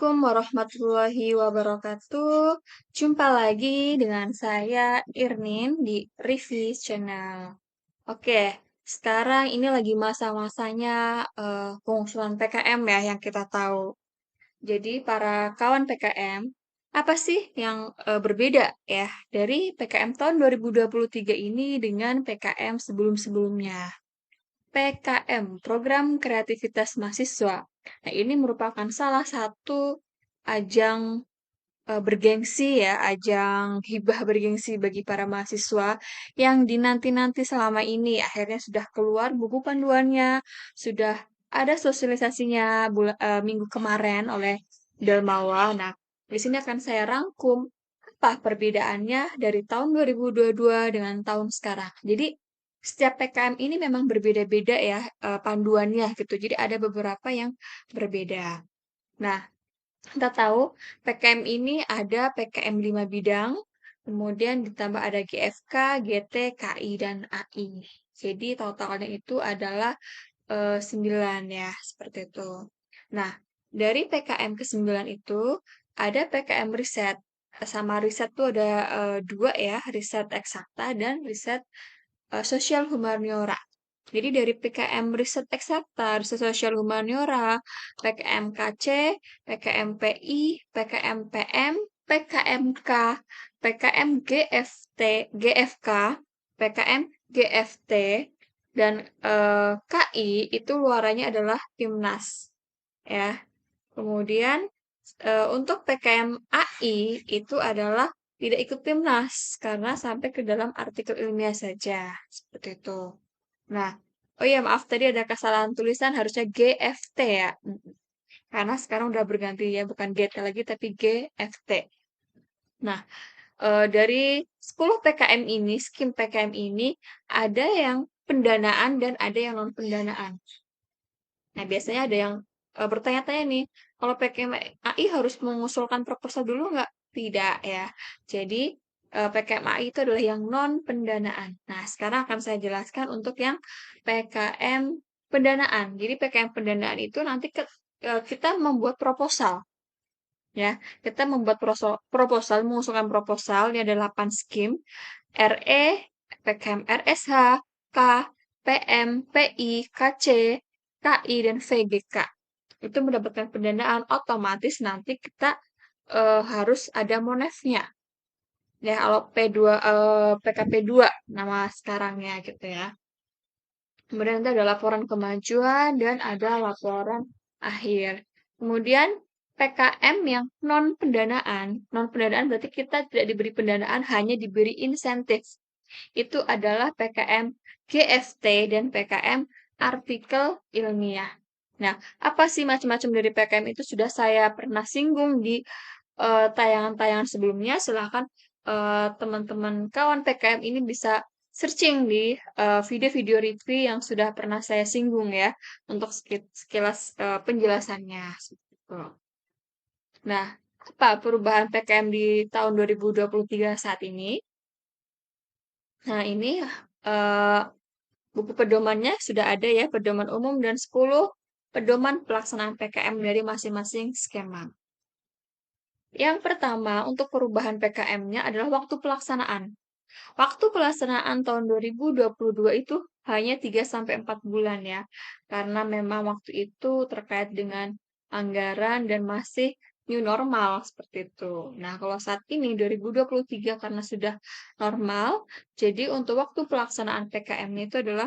Assalamualaikum warahmatullahi wabarakatuh. Jumpa lagi dengan saya Irnin di Reviews Channel. Oke, sekarang ini lagi masa-masanya pengusulan PKM ya yang kita tahu. Jadi para kawan PKM, apa sih yang berbeda ya dari PKM tahun 2023 ini dengan PKM sebelum-sebelumnya? PKM, Program Kreativitas Mahasiswa. Nah, ini merupakan salah satu ajang bergengsi ya, ajang hibah bergengsi bagi para mahasiswa yang dinanti-nanti selama ini. Akhirnya sudah keluar buku panduannya, sudah ada sosialisasinya minggu kemarin oleh Dalmawa. Nah, di sini akan saya rangkum apa perbedaannya dari tahun 2022 dengan tahun sekarang. Jadi, setiap PKM ini memang berbeda-beda ya panduannya gitu. Jadi ada beberapa yang berbeda. Nah, kita tahu PKM ini ada PKM 5 bidang, kemudian ditambah ada GFK, GT, KI, dan AI. Jadi totalnya itu adalah 9 ya, seperti itu. Nah, dari PKM ke-9 itu ada PKM riset. Sama riset tuh ada dua ya, riset eksakta dan riset sosial humaniora. Jadi dari PKM Riset Eksakta, Riset Sosial Humaniora, PKM KC, PKM PI, PKM PM, PKMK, PKM GFT, GFK, PKM GFT, dan KI itu luarannya adalah Timnas. Ya. Kemudian untuk PKM AI itu adalah tidak ikut Timnas karena sampai ke dalam artikel ilmiah saja. Seperti itu. Nah, oh iya maaf tadi ada kesalahan tulisan harusnya GFT ya. Karena sekarang udah berganti ya bukan GT lagi tapi GFT. Nah, dari 10 PKM ini, skim PKM ini ada yang pendanaan dan ada yang non pendanaan. Nah, biasanya ada yang bertanya-tanya nih, kalau PKM AI harus mengusulkan proposal dulu nggak? Tidak ya. Jadi PKM AI itu adalah yang non pendanaan. Nah, sekarang akan saya jelaskan untuk yang PKM pendanaan. Jadi PKM pendanaan itu nanti kita membuat proposal. Ya, kita membuat proposal, mengusulkan proposal. Ini ada 8 skim. RE, PKM RSH, K, PM, PI, KC, KI, dan VGK. Itu mendapatkan pendanaan otomatis nanti kita harus ada monefnya. Ya, kalau P2, PKP 2 nama sekarangnya gitu ya. Kemudian nanti ada laporan kemajuan dan ada laporan akhir. Kemudian PKM yang non pendanaan. Non pendanaan berarti kita tidak diberi pendanaan, hanya diberi insentif. Itu adalah PKM GFT dan PKM artikel ilmiah. Nah, apa sih macam-macam dari PKM itu sudah saya pernah singgung di tayangan-tayangan sebelumnya. Silahkan teman-teman kawan PKM ini bisa searching di video-video review yang sudah pernah saya singgung ya untuk sekilas penjelasannya. Seperti itu. Nah, apa perubahan PKM di tahun 2023 saat ini? Nah, ini buku pedomannya sudah ada ya, pedoman umum dan 10 pedoman pelaksanaan PKM dari masing-masing skema. Yang pertama, untuk perubahan PKM-nya adalah waktu pelaksanaan. Waktu pelaksanaan tahun 2022 itu hanya 3-4 bulan ya, karena memang waktu itu terkait dengan anggaran dan masih new normal seperti itu. Nah, kalau saat ini 2023 karena sudah normal, jadi untuk waktu pelaksanaan PKM-nya itu adalah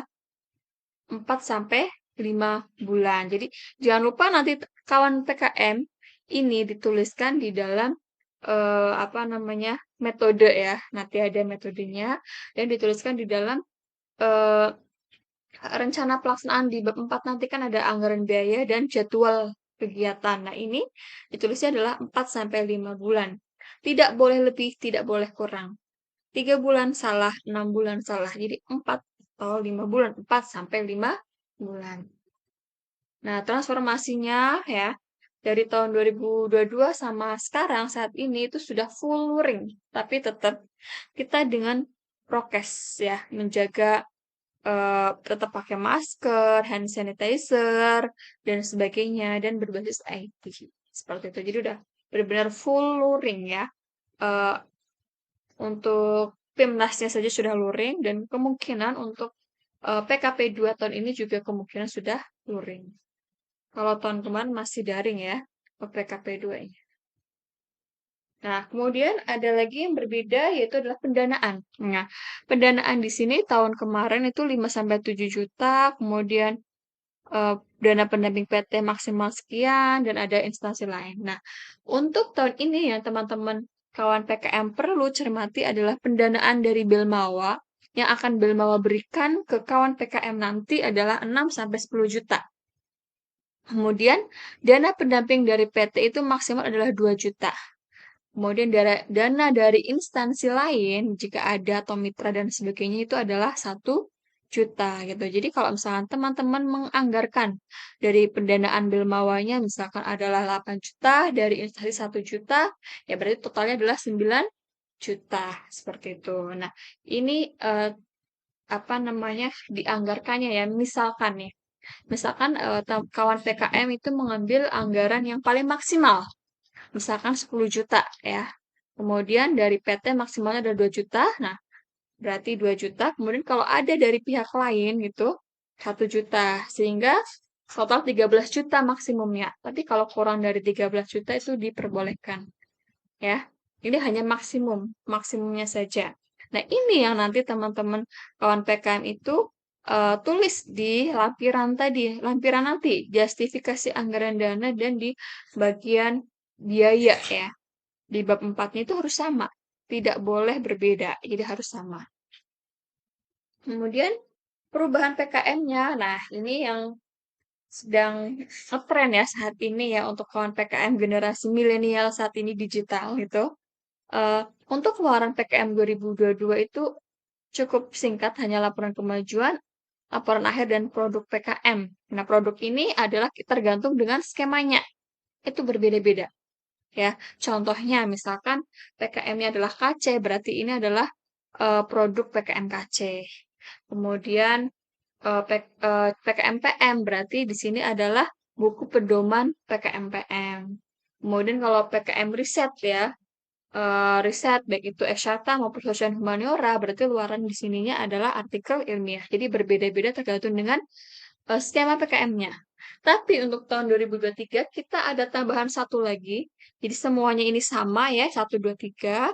4-5 bulan. Jadi jangan lupa nanti kawan PKM ini dituliskan di dalam apa namanya metode ya. Nanti ada metodenya dan dituliskan di dalam eh, rencana pelaksanaan di bab 4 nanti kan ada anggaran biaya dan jadwal kegiatan. Nah, ini ditulisnya adalah 4-5 bulan. Tidak boleh lebih, tidak boleh kurang. 3 bulan salah, 6 bulan salah. Jadi 4 atau 5 bulan, 4-5 bulan. Nah, transformasinya ya, dari tahun 2022 sama sekarang saat ini itu sudah full luring. Tapi tetap kita dengan prokes ya, menjaga tetap pakai masker, hand sanitizer, dan sebagainya, dan berbasis IT. seperti itu. Jadi udah benar-benar full luring ya. Eh, untuk PIMNAS-nya saja sudah luring dan kemungkinan untuk PKP 2 tahun ini juga kemungkinan sudah luring. Kalau tahun kemarin masih daring ya, PKP 2 ini. Nah, kemudian ada lagi yang berbeda yaitu adalah pendanaan. Nah, pendanaan di sini tahun kemarin itu 5 sampai 7 juta, kemudian dana pendamping PT maksimal sekian dan ada instansi lain. Nah, untuk tahun ini yang teman-teman kawan PKM perlu cermati adalah pendanaan dari Belmawa yang akan Belmawa berikan ke kawan PKM nanti adalah 6 sampai 10 juta. Kemudian dana pendamping dari PT itu maksimal adalah 2 juta. Kemudian dana dari instansi lain, jika ada atau mitra dan sebagainya itu adalah 1 juta gitu. Jadi kalau misalkan teman-teman menganggarkan dari pendanaan Belmawanya misalkan adalah 8 juta, dari instansi 1 juta, ya berarti totalnya adalah 9 juta seperti itu. Nah, ini apa namanya dianggarkannya ya, misalkan nih. Misalkan kawan PKM itu mengambil anggaran yang paling maksimal misalkan 10 juta ya. Kemudian dari PT maksimalnya ada 2 juta. Nah, berarti 2 juta. Kemudian kalau ada dari pihak lain gitu, 1 juta. Sehingga total 13 juta maksimumnya. Tapi kalau kurang dari 13 juta itu diperbolehkan. Ya, ini hanya maksimumnya saja. Nah, ini yang nanti teman-teman kawan PKM itu tulis di lampiran nanti, justifikasi anggaran dana dan di bagian biaya ya. Di bab 4-nya itu harus sama, tidak boleh berbeda, jadi harus sama. Kemudian perubahan PKM-nya, nah ini yang sedang ngetren ya saat ini ya untuk kawan PKM generasi milenial saat ini digital gitu. Eh, untuk keluaran PKM 2022 itu cukup singkat, hanya laporan kemajuan, laporan akhir, dan produk PKM. Nah, produk ini adalah tergantung dengan skemanya. Itu berbeda-beda. Ya, contohnya misalkan PKM-nya adalah KC, berarti ini adalah produk PKM KC. Kemudian PKM PM berarti di sini adalah buku pedoman PKM PM. Kemudian kalau PKM riset ya, riset baik itu eksakta maupun sosial humaniora berarti luaran di sininya adalah artikel ilmiah. Jadi berbeda-beda tergantung dengan skema PKM-nya. Tapi untuk tahun 2023 kita ada tambahan satu lagi. Jadi semuanya ini sama ya, 1, 2, 3,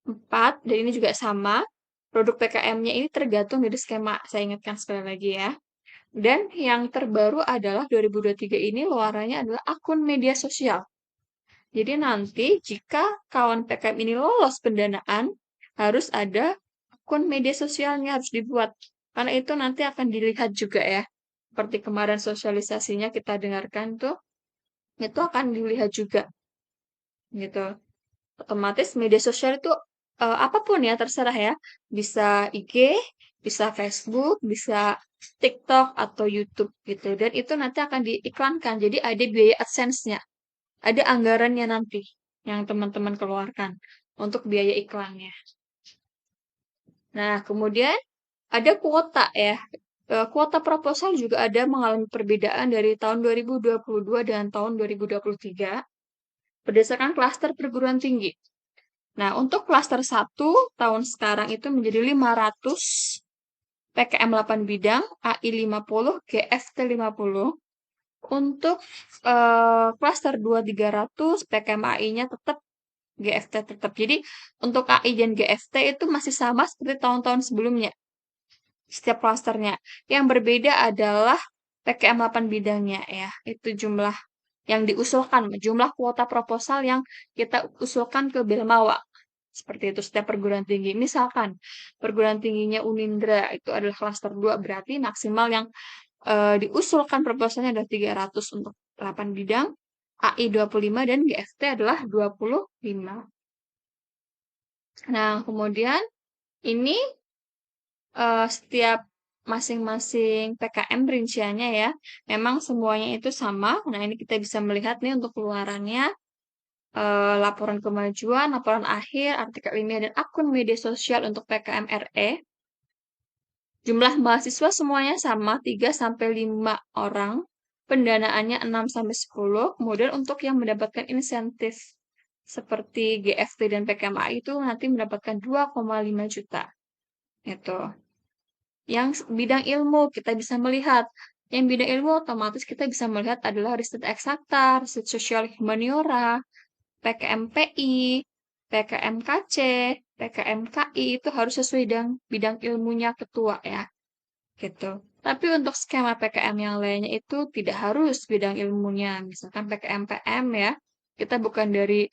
4, dan ini juga sama. Produk PKM-nya ini tergantung dari skema. Saya ingatkan sekali lagi ya. Dan yang terbaru adalah 2023 ini luarannya adalah akun media sosial. Jadi nanti jika kawan PKM ini lolos pendanaan, harus ada akun media sosialnya harus dibuat. Karena itu nanti akan dilihat juga ya. Seperti kemarin sosialisasinya kita dengarkan tuh, itu akan dilihat juga gitu. Otomatis media sosial itu apapun ya terserah ya. Bisa IG, bisa Facebook, bisa TikTok atau YouTube gitu. Dan itu nanti akan diiklankan. Jadi ada biaya AdSense-nya. Ada anggarannya nanti yang teman-teman keluarkan untuk biaya iklannya. Nah, kemudian ada kuota ya. Kuota proposal juga ada mengalami perbedaan dari tahun 2022 dan tahun 2023 berdasarkan klaster perguruan tinggi. Nah, untuk klaster 1 tahun sekarang itu menjadi 500, PKM 8 bidang, AI 50, GFT 50. Untuk klaster 2 300, PKM AI-nya tetap GFT tetap. Jadi untuk AI dan GFT itu masih sama seperti tahun-tahun sebelumnya. Setiap klasternya. Yang berbeda adalah PKM 8 bidangnya ya. Itu jumlah yang diusulkan, jumlah kuota proposal yang kita usulkan ke Belmawa. Seperti itu setiap perguruan tinggi. Misalkan perguruan tingginya Unindra itu adalah klaster 2 berarti maksimal yang diusulkan proposalnya adalah 300 untuk 8 bidang, AI 25 dan GFT adalah 25. Nah, kemudian ini setiap masing-masing PKM rinciannya ya, memang semuanya itu sama. Nah, ini kita bisa melihat nih untuk keluarannya, laporan kemajuan, laporan akhir, artikel ilmiah, dan akun media sosial untuk PKM RE. Jumlah mahasiswa semuanya sama, 3 sampai 5 orang. pendanaannya 6-10, kemudian untuk yang mendapatkan insentif seperti GFT dan PKMA itu nanti mendapatkan 2,5 juta. Itu. Yang bidang ilmu kita bisa melihat. Yang bidang ilmu otomatis kita bisa melihat adalah riset eksakta, riset sosial humaniora, PKMPI, PKMKC, PKMKI itu harus sesuai dengan bidang ilmunya ketua ya, gitu. Tapi untuk skema PKM yang lainnya itu tidak harus bidang ilmunya. Misalkan PKMPM ya, kita bukan dari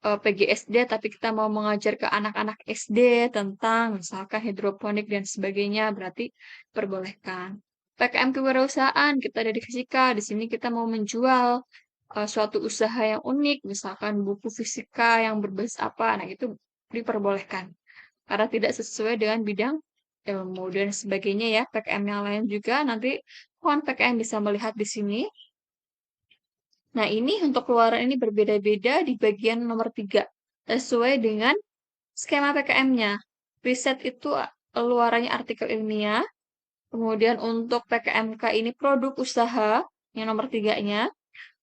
PGSD, tapi kita mau mengajar ke anak-anak SD tentang misalkan hidroponik dan sebagainya, berarti perbolehkan. PKM kewirausahaan, kita dari fisika, di sini kita mau menjual suatu usaha yang unik, misalkan buku fisika yang berbasis apa, nah itu diperbolehkan. Karena tidak sesuai dengan bidang ilmu dan sebagainya ya. PKM yang lain juga nanti kawan PKM bisa melihat di sini. Nah, ini untuk keluaran ini berbeda-beda di bagian nomor 3. Sesuai dengan skema PKM-nya. Riset itu keluarannya artikel ilmiah. Kemudian untuk PKMK ini produk usaha, yang nomor 3-nya.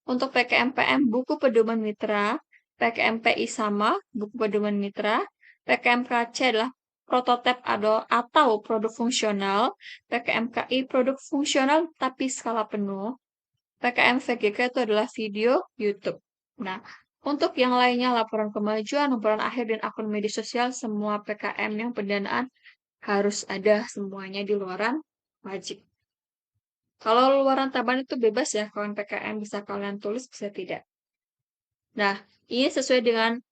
Untuk PKMPM, buku pedoman mitra. PKMPI sama, buku pedoman mitra. PKMKC adalah prototipe atau produk fungsional. PKMKI, produk fungsional tapi skala penuh. PKM VGK itu adalah video YouTube. Nah, untuk yang lainnya, laporan kemajuan, laporan akhir, dan akun media sosial, semua PKM yang pendanaan harus ada semuanya di luaran wajib. Kalau luaran tambahan itu bebas ya, kawan PKM bisa kalian tulis, bisa tidak. Nah, ini sesuai dengan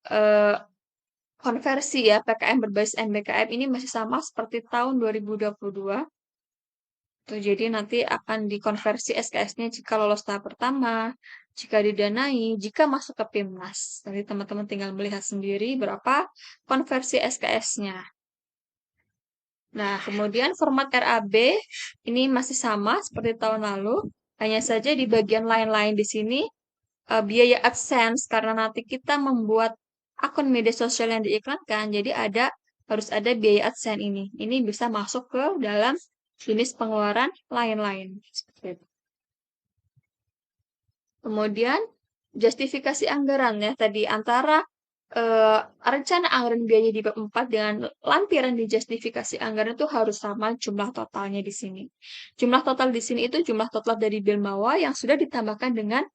konversi ya, PKM berbasis NBKM ini masih sama seperti tahun 2022. Tuh, jadi nanti akan dikonversi SKS-nya jika lolos tahap pertama, jika didanai, jika masuk ke PIMNAS. Nanti teman-teman tinggal melihat sendiri berapa konversi SKS-nya. Nah, kemudian format RAB ini masih sama seperti tahun lalu. Hanya saja di bagian lain-lain di sini biaya AdSense karena nanti kita membuat akun media sosial yang diiklankan, jadi harus ada biaya AdSense ini. Ini bisa masuk ke dalam jenis pengeluaran lain-lain. Kemudian justifikasi anggaran ya tadi antara rencana anggaran biaya di bab 4 dengan lampiran di justifikasi anggaran itu harus sama jumlah totalnya di sini. Jumlah total di sini itu jumlah total dari Bilmawa yang sudah ditambahkan dengan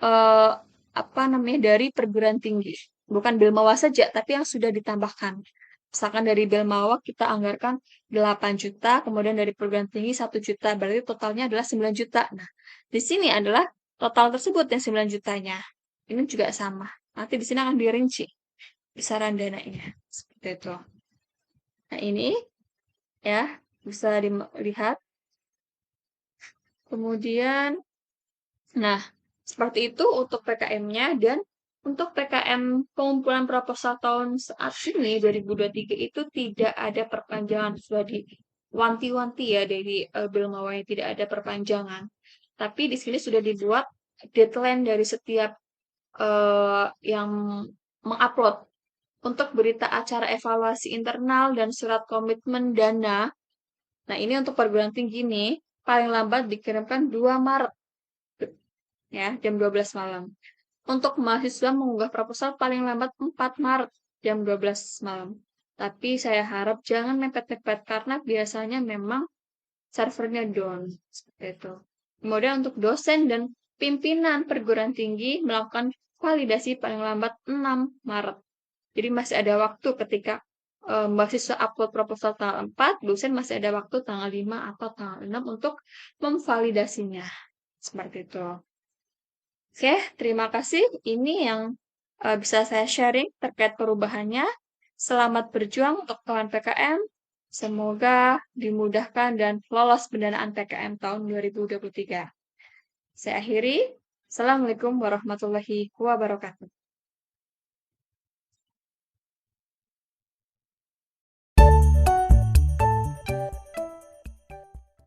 eh, apa namanya dari perguruan tinggi. Bukan Bilmawa saja, tapi yang sudah ditambahkan. Misalkan dari Bilmawa kita anggarkan 8 juta, kemudian dari perguruan tinggi 1 juta, berarti totalnya adalah 9 juta. Nah, di sini adalah total tersebut yang 9 jutanya. Ini juga sama. Nanti di sini akan dirinci besaran dananya. Seperti itu. Nah, ini ya bisa dilihat. Kemudian, nah, seperti itu untuk PKM-nya dan untuk PKM pengumpulan proposal tahun saat ini 2023 itu tidak ada perpanjangan sudah diwanti-wanti ya dari Bilmawai tidak ada perpanjangan. Tapi di sini sudah dibuat deadline dari setiap yang mengupload untuk berita acara evaluasi internal dan surat komitmen dana. Nah, ini untuk perguruan tinggi nih, paling lambat dikirimkan 2 Maret ya, jam 12 malam. Untuk mahasiswa mengunggah proposal paling lambat 4 Maret jam 12 malam. Tapi saya harap jangan mepet-mepet karena biasanya memang servernya down seperti itu. Kemudian untuk dosen dan pimpinan perguruan tinggi melakukan validasi paling lambat 6 Maret. Jadi masih ada waktu ketika mahasiswa upload proposal tanggal 4, dosen masih ada waktu tanggal 5 atau tanggal 6 untuk memvalidasinya. Seperti itu. Oke, terima kasih. Ini yang bisa saya sharing terkait perubahannya. Selamat berjuang untuk kawan PKM. Semoga dimudahkan dan lolos pendanaan PKM tahun 2023. Saya akhiri. Assalamualaikum warahmatullahi wabarakatuh.